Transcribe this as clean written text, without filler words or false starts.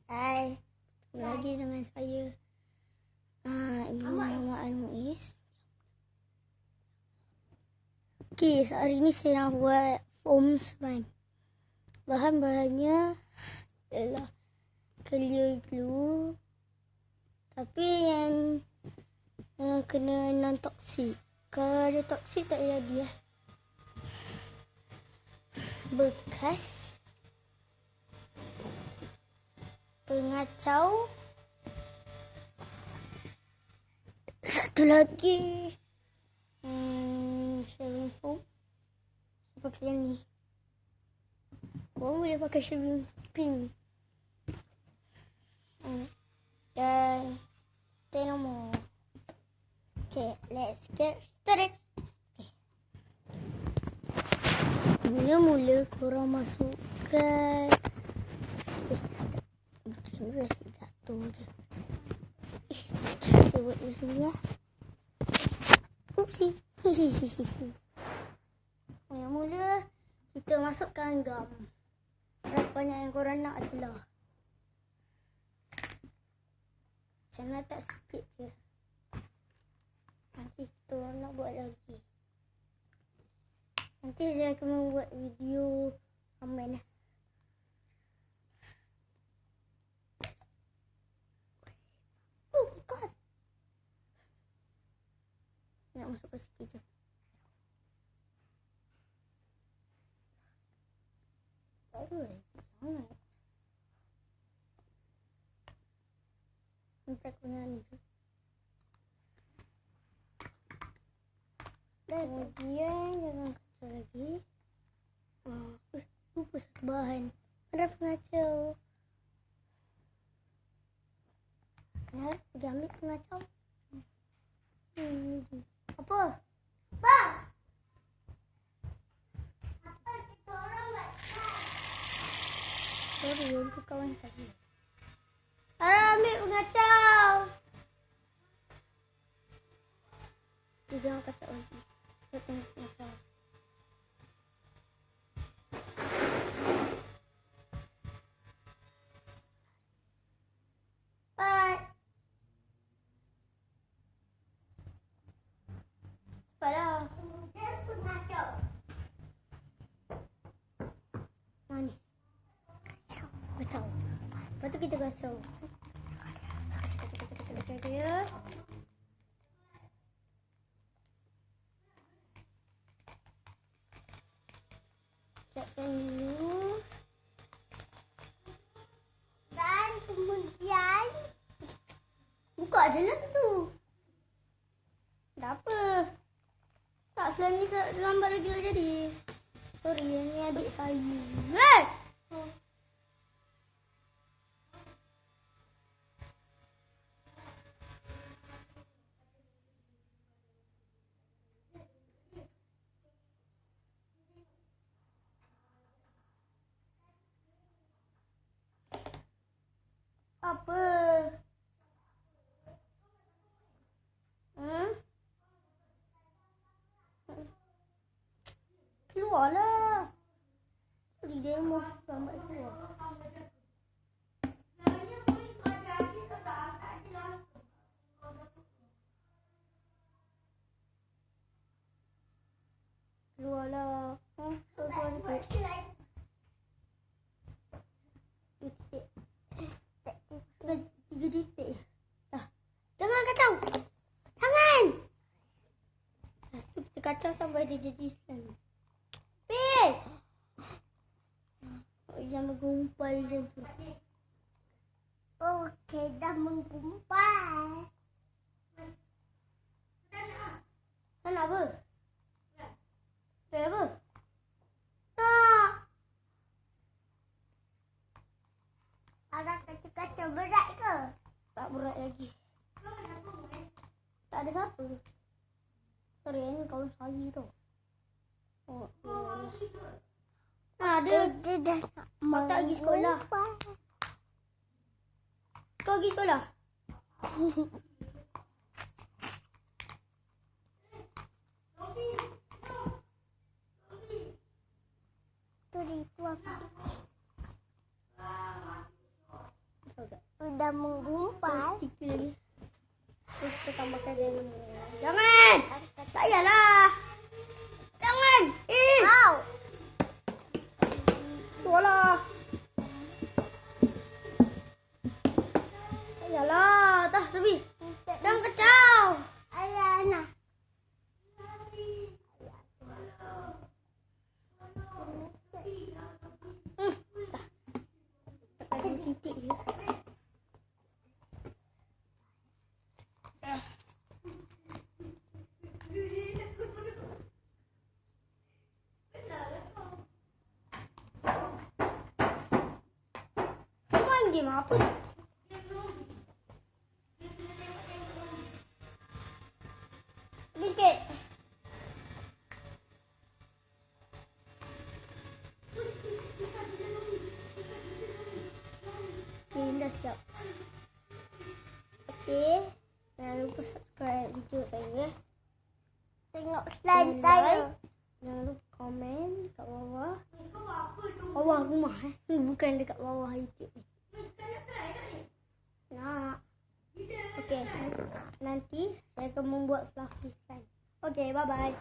Hai, lagi dengan saya Ibu Muhammad Al-Muiz. Okey, hari ni saya nak buat foam slime. Bahan-bahannya ialah clear glue, tapi yang kena non-toxic. Kalau ada toxic tak jadi bekas, pengacau, satu lagi shaving foam seperti yang ni. Korang boleh pakai shaving pin dan no more. Okay, let's get started. Mula-mula korang masukkan kamera asyik jatuh je. Saya buat dulu sini lah. Oopsie. Mula-mula kita masukkan gam. Berapa banyak yang korang nak je lah. Macam nak tak sikit je. Nanti kita nak buat lagi. Nanti saya akan membuat video aman. Oh god. Nak masuk ke sikit je. Jangan. Nanti aku nyanyi je. Dan kemudian jangan kacau lagi. Lupa satu bahan. Ada pengacau. Kena pergi ambil pengacau. Apa? Bang! Apa kita orang buat? Sorry, itu kawan saya. Ambil pengacau. Jangan kacau lagi. Pengacau. Bye. Cepatlah. Pengacau. Mana? Kacau. Lepas tu kita kacau. Kacau dia. Siapkan dulu. Dan kemudian buka je lah tu. Dah apa? Tak, slime ni lambat lagi nak jadi. Sorry, yang ni adik saya. Apa? Keluarlah. Di demo lambat keluar. Keluarlah. Tiga detik. Jangan kacau. Jangan. Lepas tu kita kacau sampai dia jadi slime. Pin. Jangan menggumpal je tu. Okey, dah menggumpal. Tak nak apa? Tak apa? Tak. Ada kacau-kacau berat ke? Tak berat lagi. Tak ada siapa. Sorry, ini kawan saya tu. Oh, nah, dia dah kau tak pergi sekolah. Kau pergi sekolah? Tu apa? dah menggumpal. Stiker lagi. Terus kita tambahkan dalam. Jangan! Tak payahlah! Jangan! Au! Tualah! Tak payahlah! Dah, tapi. Jangan kacau! Alah, nah. Tak ada titik je. Main game apa? Sikit. Okay, dah siap. Okay. Jangan lupa subscribe video saya. Tengok slime saya. Jangan lupa komen kat bawah. Bawah rumah bukan dekat bawah YouTube ni. Nak. Okay. Nanti saya akan membuat fluffy slime. Okay, bye-bye.